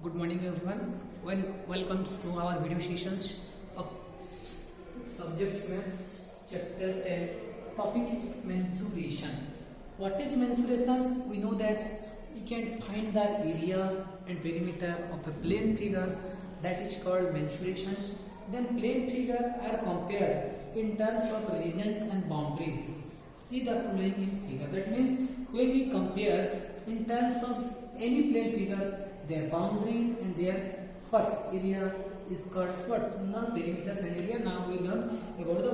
Good morning everyone. Welcome to our video sessions of subjects maths chapter 10. Topic is mensuration. What is mensuration? We know that we can find the area and perimeter of a plane figures, that is called mensurations. Then plane figures are compared in terms of regions and boundaries. See the following in figure. That means when we compare in terms of any plane figures, their boundary and their first area is called what? Now perimeters and area. Now we learn about the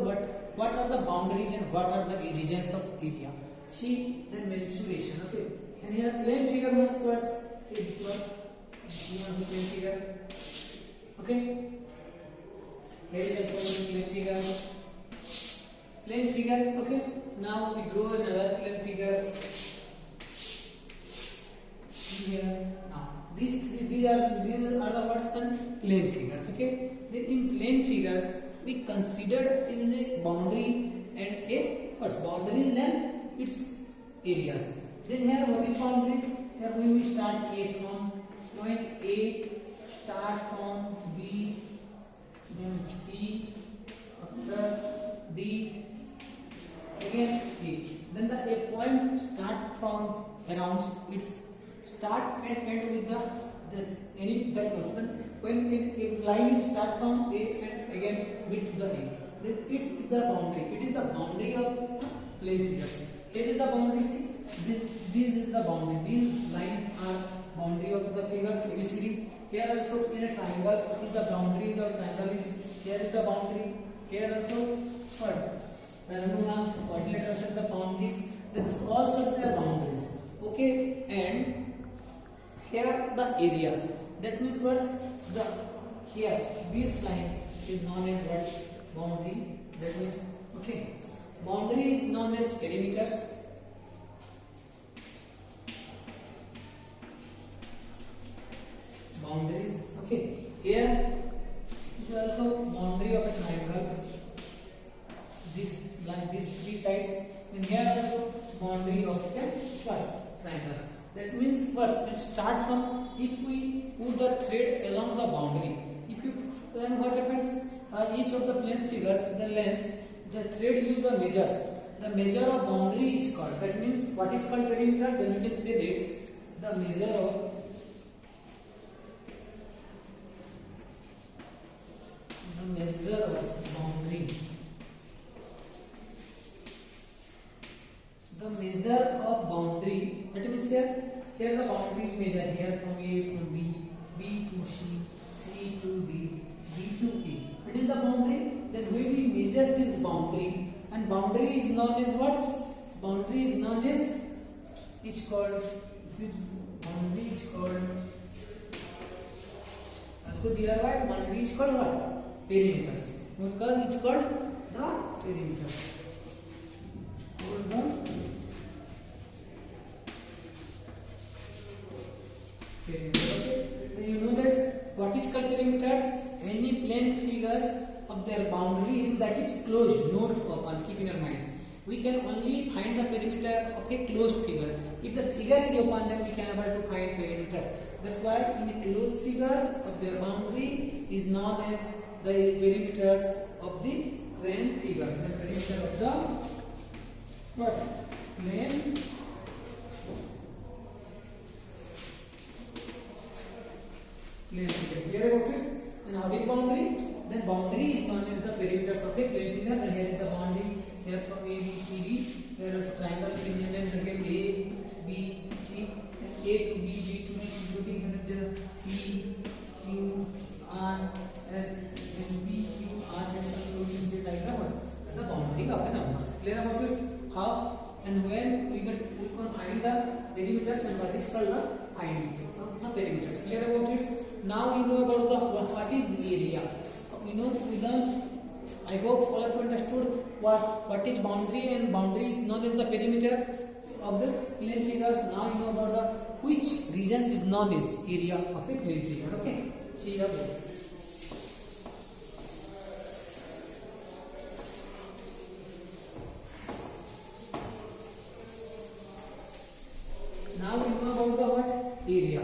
what are the boundaries and what are the regions of area. See then mensuration. Okay. And here plane figure means what? It's what? This is the plane figure. Okay. Here is also one plane figure. Plane figure. Okay. Now we draw another plane figure. Here now these are the words on plane figures. Okay, then in plane figures we considered is a boundary and a first boundaries and its areas. Then here what is boundaries? Here we will start A from point A, start from B, then C, after D, again A. Then the A point start from around its start and end with the any that constant. When a line is start from A and again with the A, then it's the boundary. It is the boundary of plane figures. Here is the boundary. See, this is the boundary. These lines are boundary of the figures ABCD. Here also in a triangle, what is the boundaries of triangle is here is the boundary. Here also what? Coordinators are the boundaries. Then also their boundaries. Okay, and here the areas. That means what? The here these lines is known as what? Boundary. That means okay. Boundary is known as perimeters. Boundaries. Okay. Here is also boundary of a triangle. This like these three sides. And here also boundary of a what? Triangles. That means first we start from if we put the thread along the boundary. If you then what happens? Each of the plane figures, the length, the thread use the measures. The measure of boundary is called. That means what is called perimeters. Then we can say that the measure of boundary. The measure of boundary. That means here the boundary measure here from A to B, B to C, C to D, D to A. It is the boundary. Then when we measure this boundary, and boundary is known as what? Boundary is known as it's called boundary is called. So here what boundary is called what? Perimeters. Because it's called the perimeters. Called the perimeter. Then you know that what is called perimeters? Any plane figures of their boundaries that is closed, not open. Keep in your minds. We can only find the perimeter of a closed figure. If the figure is open, then we can able to find perimeters. That's why in the closed figures of their boundary is known as the perimeters of the plane figures. The perimeter of the what? Plane. Clear about this? And how is boundary? Then boundary is known as the perimeters of a plane figure. Then here is the boundary. Here from A, B, C, D. There is triangle in then again A, B, C, and A to B, B to C to D, and P, Q, R, S, and P, Q, R, S. So you can say like the boundary of a number. Clear about this? How and when we can find the perimeters and what is called the finding of the perimeters. Clear about this? Now you know about the what is the area. You know we learn. I hope all of you understood what is boundary, and boundary is known as the perimeters of the plane figures. Now you know about the which regions is known as area of a plane figure. Okay. See the now you know about the what area.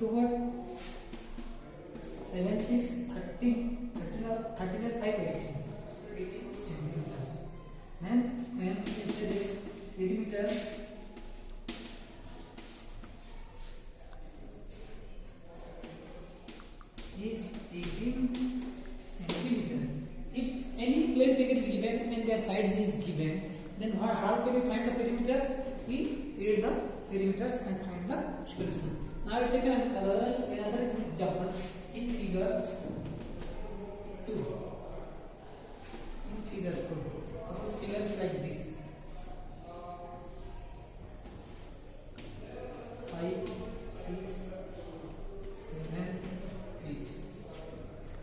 to what? 7 6 13 and 5 18 centimeters. Then when we say the perimeter is 18 centimeter. If any plane figure is given and their sides is given, then how can we find the perimeters? We read the perimeters and find the solution. Now we take another example in figure 2. In figure 2, suppose figure is like this. 5 6 7 8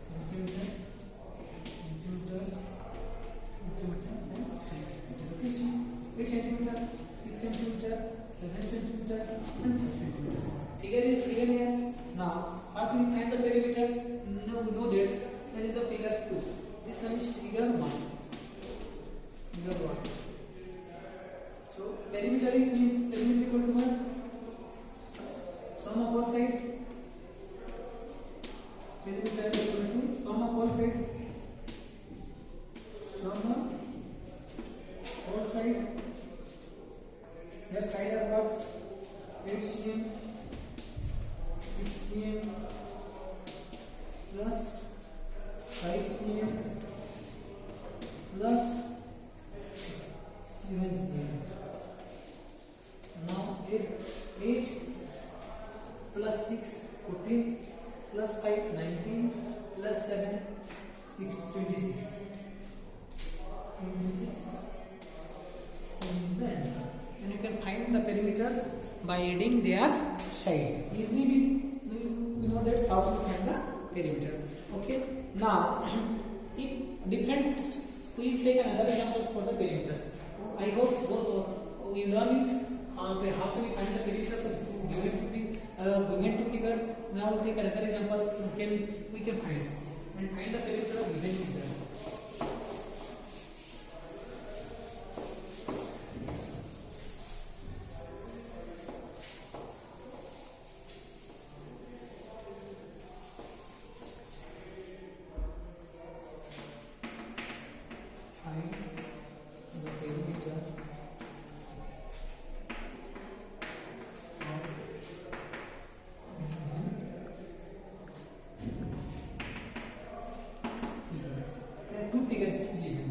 centimeter and centimeter. Okay, 8 centimeter, 6 centimeter, 7 centimeter and 5 centimeters. Figure is given here. Now, how can we find the perimeters? No, we know this. That is the figure 2. This one is figure 1. Figure 1. So, perimeter means perimeter equal to what? Sum of all sides. Perimeter equal to sum of all sides. Sum of all sides. Their side are what? 8 cm, 6 cm plus 5 cm plus 7 cm. Now 8 plus 6 14 plus 5 19 plus 7 6 26. Then you can find the perimeters by adding their side. Easily we know that's how to find the perimeter. Okay. Now if different, we take another example for the perimeters. I hope you learn it. How can we find the perimeters of given two figures? Now we'll take another example. We can find the perimeter of given figure. Two figures is given.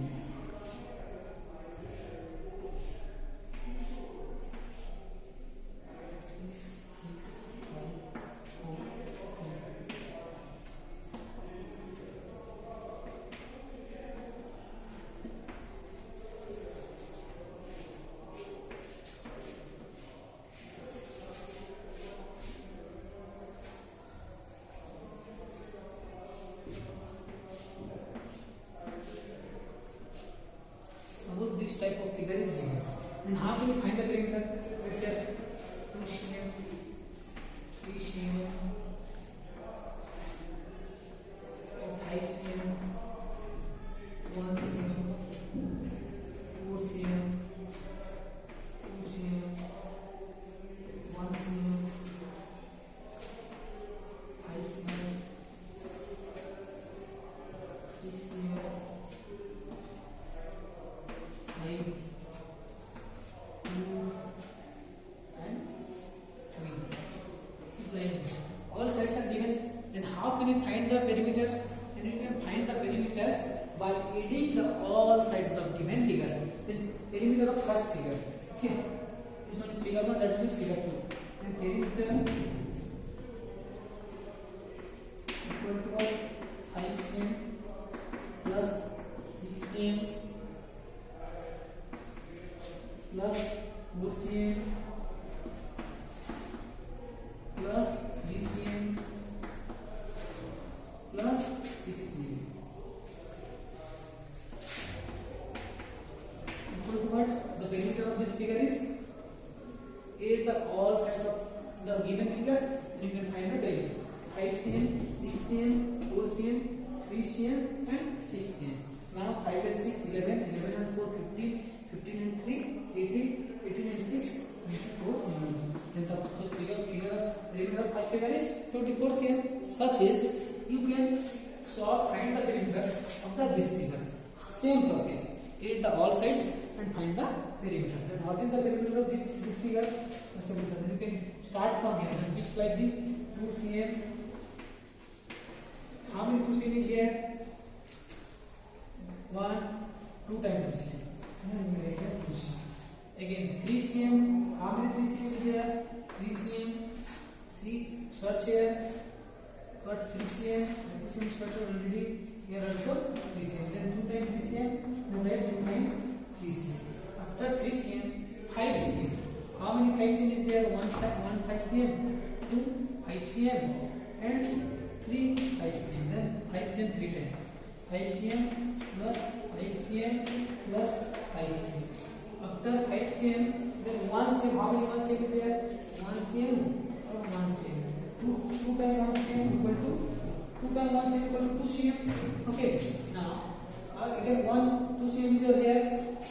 This type of figure is given. Then how can you find the perimeter? Let's say 2 cm, 3 cm, 5 cm, 1 cm, 4 cm, 2 cm, 1 cm, 5 cm, 6 cm. 2 and 3. Like this. All sides are given. Then how can you find the perimeters? Then you can find the perimeters by adding the all sides of given figure. Then perimeter of first figure. Okay. This one is figure 1. That one is figure 2. Then perimeter equal to 5 cm plus 6 cm. Plus 4 cm plus 3 cm plus 6 cm equal to what? The perimeter of this figure is add the all sides of the given figures and you can find the perimeter. 5 cm, 6 cm, 4 cm, 3 cm and 6 cm. Now 5 and 6, 11, 11 and 4, 15, 15 and 3, 18, 18 and 6, 24 cm. Then the perimeter of first figure sides 24 cm. Such is you can find the perimeter of this figure. Same process. Add the all sides and find the perimeter. Then what is the perimeter of this figure? So then you can start from here and just like this 2 cm. How many 2 cm is here? 1, 2 times 2 cm. Then you write here 2 cm. Again 3 cm. How many 3 cm is there? 3 cm. See, search here. Cut 3 cm. 2 cm search already. Here also 3 cm. Then 2 times 3 cm. Then write 2 times 3 cm. After 3 cm, 5 cm. How many 5 cm is there? 1 5 cm. 2 5 cm. And 3 5 cm. Then 5 cm 3 times. 5 cm plus 5 cm plus 5 cm. After 5 cm, then 1 cm. How many 1 cm is there? 1 cm or 1 cm. 2 times 1 cm equal to 2 times 1 cm equal to 2 cm. Okay. Now again 1 2 cm is there.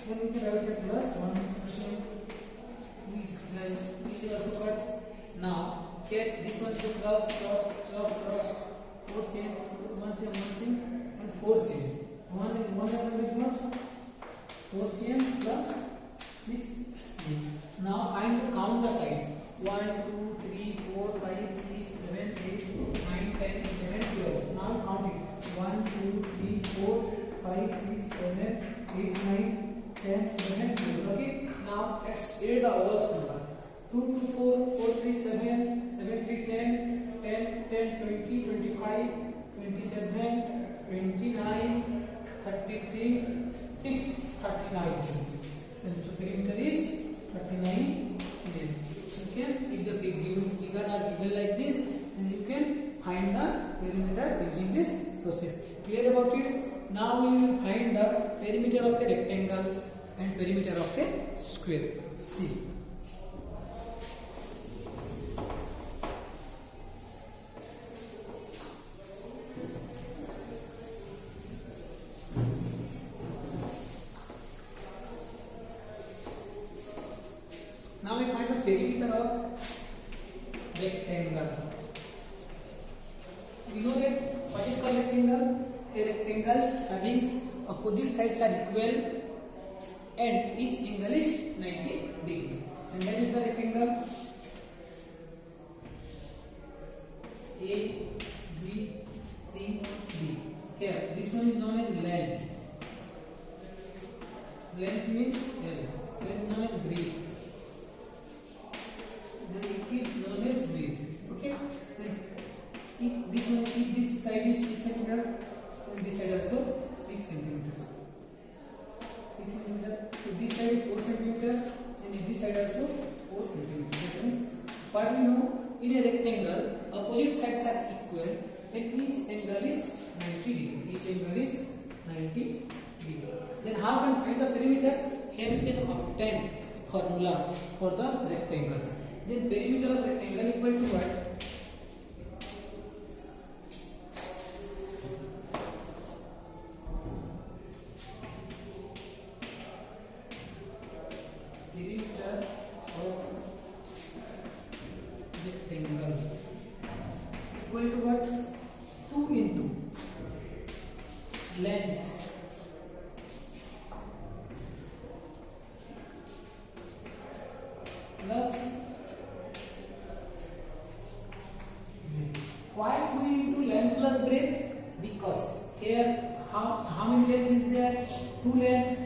Then we can write it plus 1 2 cm. This is also cuts. Now here this one should cross 4 cm 1 cm 1 cm and 4 cm. One of them is what? 4 cm plus 6 cm. Now find count the sides. 1 2 3 4 5 6 7 8 9 10 11 12. Now count it. 1 2 3 4 5 6 7 8 9 10 11 12. Okay. Now let's add the overall number. 2 2 4 4 3 7 7 3 10 10 10 20 25 27 29 33 6 39. And so perimeter is 39 cm. You can, if the figure are given like this, then you can find the perimeter using this process. Clear about it? Now we will find the perimeter of a rectangle and perimeter of a square. See. Now we find the perimeter of rectangle. We know that what is called rectangle? A rectangle having opposite sides are equal and each angle is 90 degree. And that is the rectangle A, B, C, D. Here, this one is known as length. Length means L. That is known as breadth. Then it is known as breadth. Okay. Then if this side is 6 cm, then this side also 6 cm. 6 cm. So this side is 4 cm, and this side also 4 cm. That means what we know, in a rectangle, opposite sides are equal, and each angle is 90 degree. Each angle is 90 degree. Then how can we find the perimeters? Here we can obtain a formula for the rectangles. Then perimeter of rectangle equal to what? Perimeter of rectangle equal to what? 2 into length plus. Why 2 into length plus breadth? Because here how many length is there? 2 length.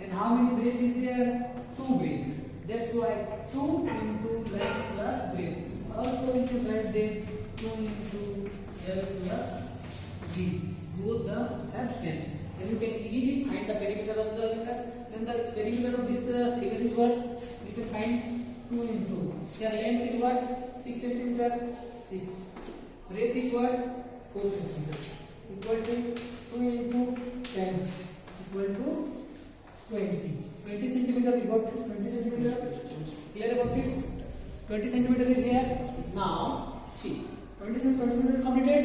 And how many breadth is there? 2 breadth. That's why 2 into length plus breadth. Also we can write that 2 into L plus B. Both the have sense. Then you can easily find the perimeter of the figure. Then the perimeter of this figure is what? We can find 2 into. Here length is what? 6 cm. 6. Breadth is what? 4 cm. Equal to 2 into 10 equal to 20. 20 cm we got 20 cm. Clear about this? 20 cm is here. Now see 20 cm completed.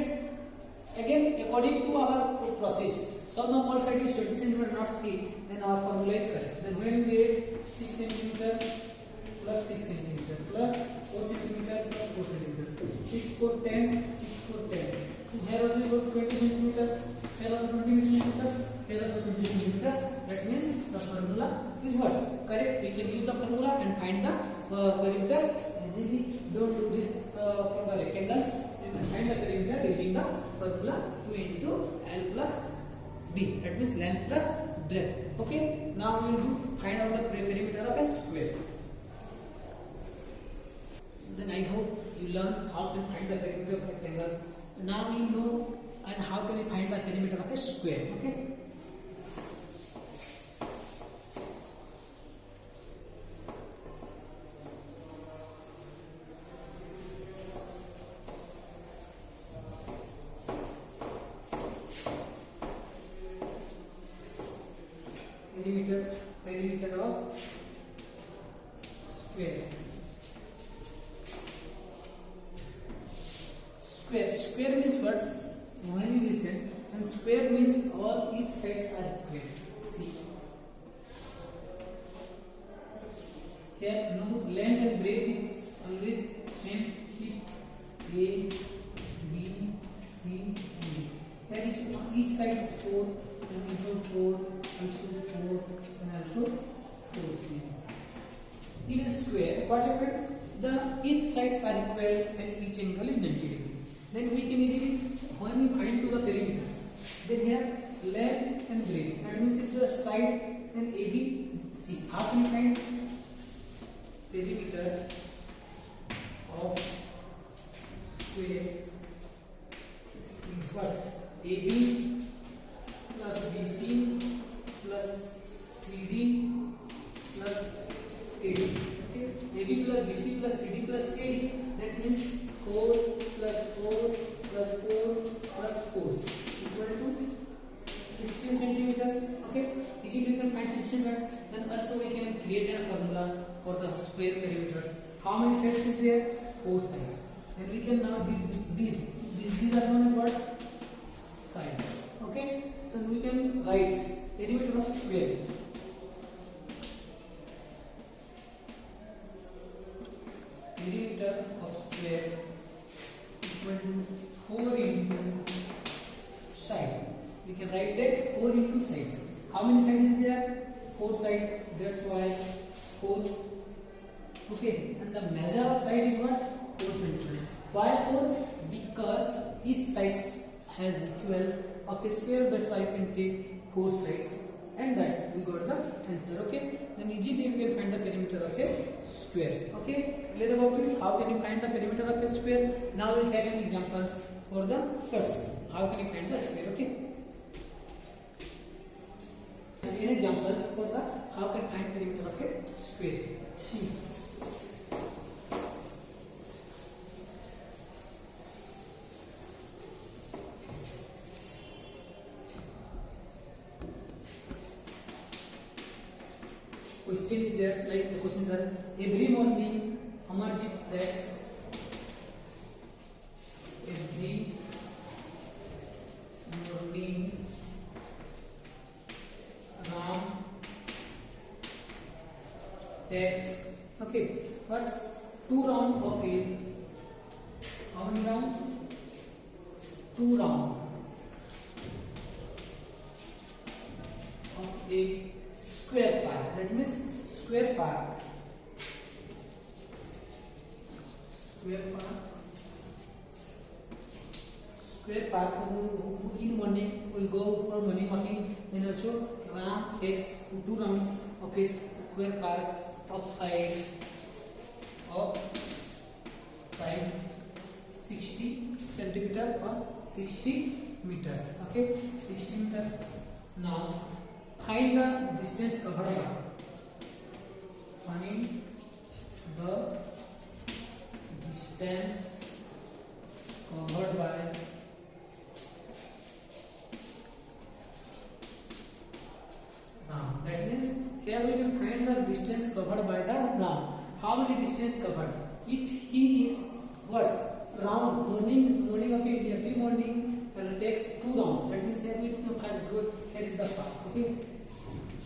Again according to our process, sum of all sides is 20 cm not C, then our formula is correct. Then when we add 6 cm plus 6 cm plus 4 cm plus 4 cm. 6 4 10, 6 4 10. So here also you got 20 centimeters, here also 20 centimeters, here also 20 centimeters. That means the formula is what? Correct. We can use the formula and find the perimeters easily. Don't do this for the rectangles. You can find the perimeter using the formula 2 into L plus B. That means length plus breadth. Okay. Now we will find out the perimeter of a square. Then I hope you learned how to find the perimeter of rectangles. Now we know and how can we find the perimeter of a square. Okay. Perimeter of square. Square means what? When you listen, and square means all each sides are equal. See, here no length and breadth is always same. A, B, C, and D. Here each side is 4, and also 4, also 4, and also 4. In a square, what happened? Each sides are equal and each angle is 90 degrees. Then we can easily, when we find to the perimeters, then here length and breadth. That means it's the side and AB, C. How can we find perimeter of square is what? AB plus BC plus CD plus AD. Okay, AB plus BC plus CD plus AD. That means 4 plus 4 plus 4 plus 4 equal to 16 centimeters. Okay, easily we can find 16 centimeters. Then also we can create a formula for the square perimeters. How many sides is there? 4 sides. Then we can now these are known as what? Side. Okay, so we can write perimeter of square. Perimeter of square equal to 4 into side. We can write that 4 into sides. How many sides is there? 4 sides. That's why 4. Okay, and the measure of side is what? 4 centimeters. Why 4? Because each side has equal of a square. That's why you can take 4 sides. And that we got the answer. Okay, then easily we can find the perimeter of a square. Okay, clear about it? How can you find the perimeter of a square? Now we'll take an example for the first. How can you find the square? Okay, an example for the how can find perimeter of a square. See. Question is there, like the questions are: every morning Amarjit treks. Every morning Ram takes. Okay, what's 2 rounds of a? How many rounds? 2 rounds of a square park. That means square park. Square park. In morning we go for morning walking. Then also Ram takes 2 rounds of a square park outside of 60 centimeter or 60 meters. Okay, 60 meters. Now find the distance covered by. Find the distance covered by Ram. That means here we can find the distance covered by the Ram. How many distance covered? If he is what? Round morning okay, every morning takes 2 rounds. That means here we can find here is the path. Okay.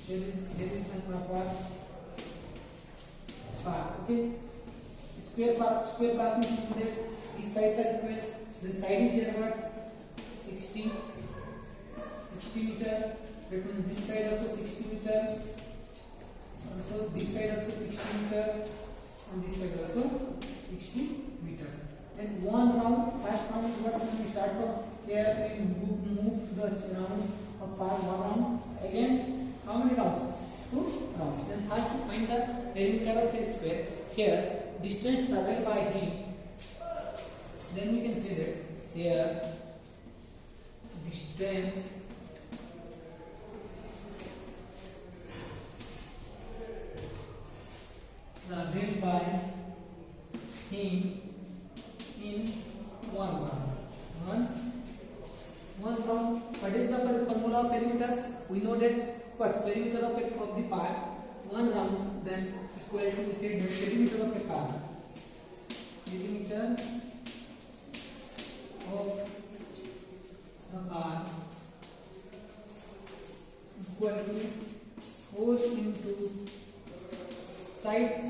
Here is the park. Okay. Square park means These sides are equal. The side is here what? 60 meter. That means this side also 60 meter. Also this side also 60 meter. And this side also 60 meters. Then one round, first round is what? When we start from here, we move to the round of part one round. Again, how many rounds? 2 rounds. Then first to find the perimeter of a square. Here, distance traveled by him. Then we can say this. Here, distance traveled by him in one round. One round. What is the formula of perimeters? We know that what perimeter of the part. One round, then equal to we say the perimeter of a part. Perimeter of the part equal to 4 into side.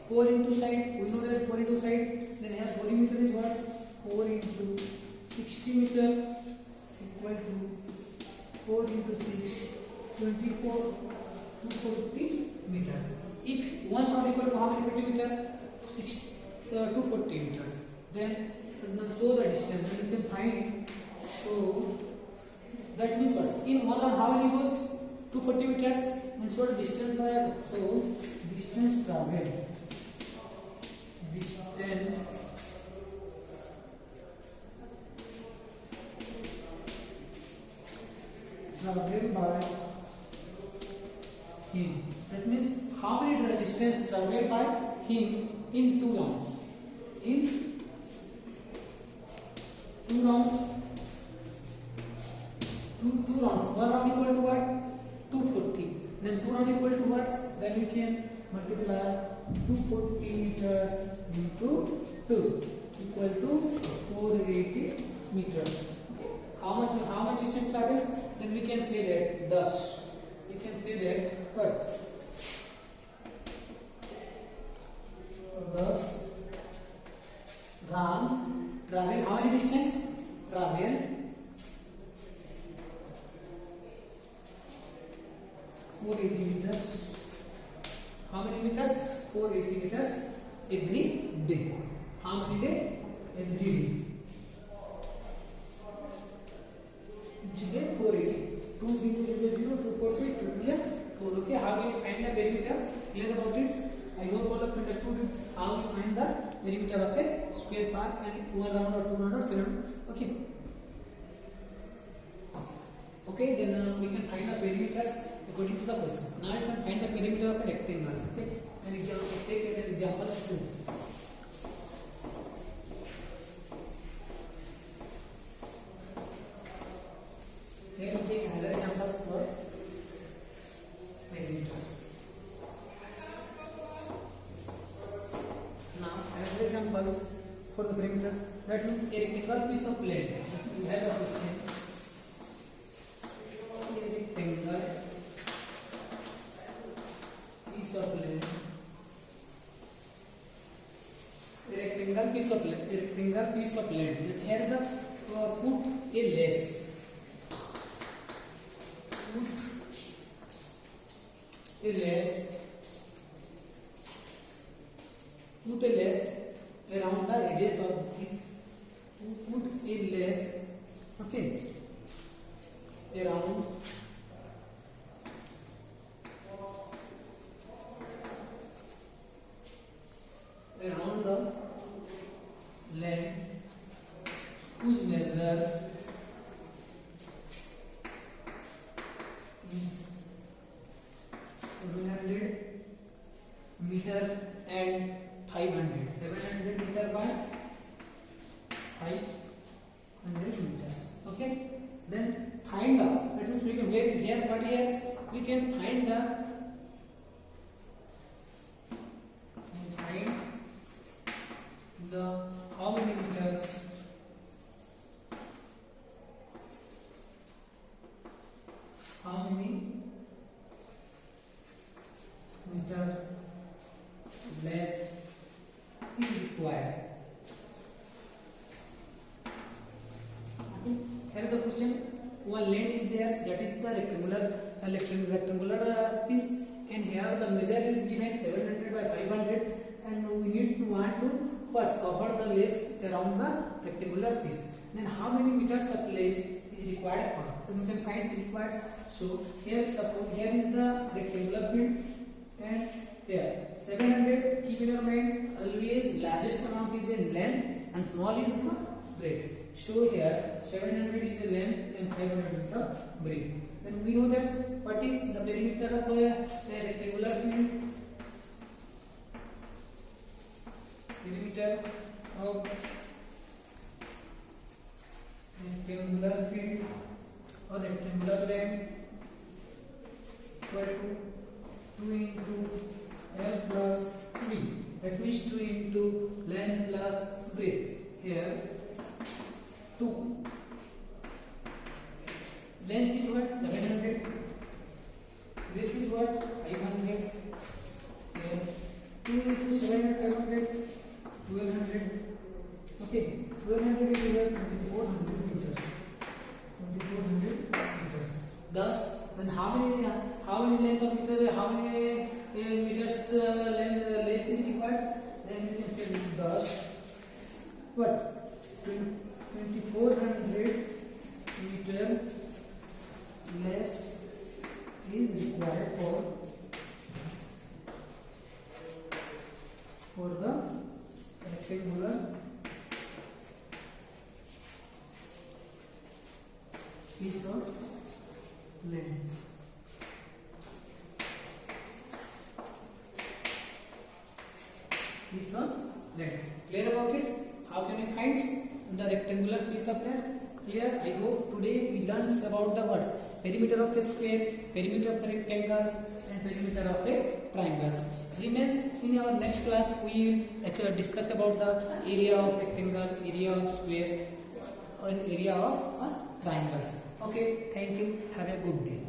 4 into side. We know that 4 into side. Then here perimeter is what? 4 into 60 meter equal to 4 into 6, 24 to 40 meters. If one round equal to how many meter? 240 meters. Then show the distance. Then you can find it. Show that means what? In one round how many goes? 240 meters. Then show the distance by so distance traveled. Distance traveled by him. That means how many distance traveled by him in 2 rounds. In 2 rounds. Two rounds. One round equal to what? 240. Then 2 rounds equal to what? Then we can multiply 240 meter into 2 equal to 480 meter. How much distance travels? Then we can say that thus. We can say that what? Thus Ram travel how many distance? Travel 480 meters. How many meters? 480 meters every day. How many day? Every day. Each day 480. 2 0 0 0 2 4 3 2 4. Okay, how we find the perimeter? Clear about this? I hope all of you understood it. How we find the perimeter of a square part and 1 round or 2 round or 3 round. Okay. Okay, then we can find the perimeters according to the question. Now you can find the perimeter of a rectangle. Okay, an example. Take an example 2. Here we take another example for perimeters. Now another examples for the perimeters. That means a rectangle piece of land. We have a question. Rectangle piece of land. That here the put a less. Put a less around the edges of this. Put a less. Okay. Around the land whose measure is 700 meter and 500. 700 meter by 500 meters. Okay. Then find the. That means we can here what is we can find the. How many meters? How many meters less is required? here is the question. One length is there, that is the rectangular piece, and here the measure is given 700 by 500, and we want to first cover the lace around the rectangular piece. Then how many meters of lace is required for? Then you can find required. So here suppose here is the rectangular field, and here 700. Keep in your mind always largest amount is in length and small is the breadth. So here 700 is the length and 500 is the breadth. Then we know that what is the perimeter of a rectangular field. Perimeter of rectangular field or rectangular length equal to 2 into L plus B. That means 2 into length plus breadth. Here 2. Length is what? 700. Breadth is what? 500. Here 2 into 700, 500, 1200. Okay, 1200 is equal to 2400 meters. 2400 meters. Thus, then how many length of meter? How many meters lace is required? Then we can say thus what? 2400 meter lace is required for the rectangular piece of length. Piece of length. Clear about this? How can we find the rectangular piece of length? Clear? I hope today we learn about the words perimeter of a square, perimeter of rectangles, and perimeter of a triangles. Remains in our next class we will actually discuss about the area of rectangle, area of square, and area of triangles. Okay, thank you. Have a good day.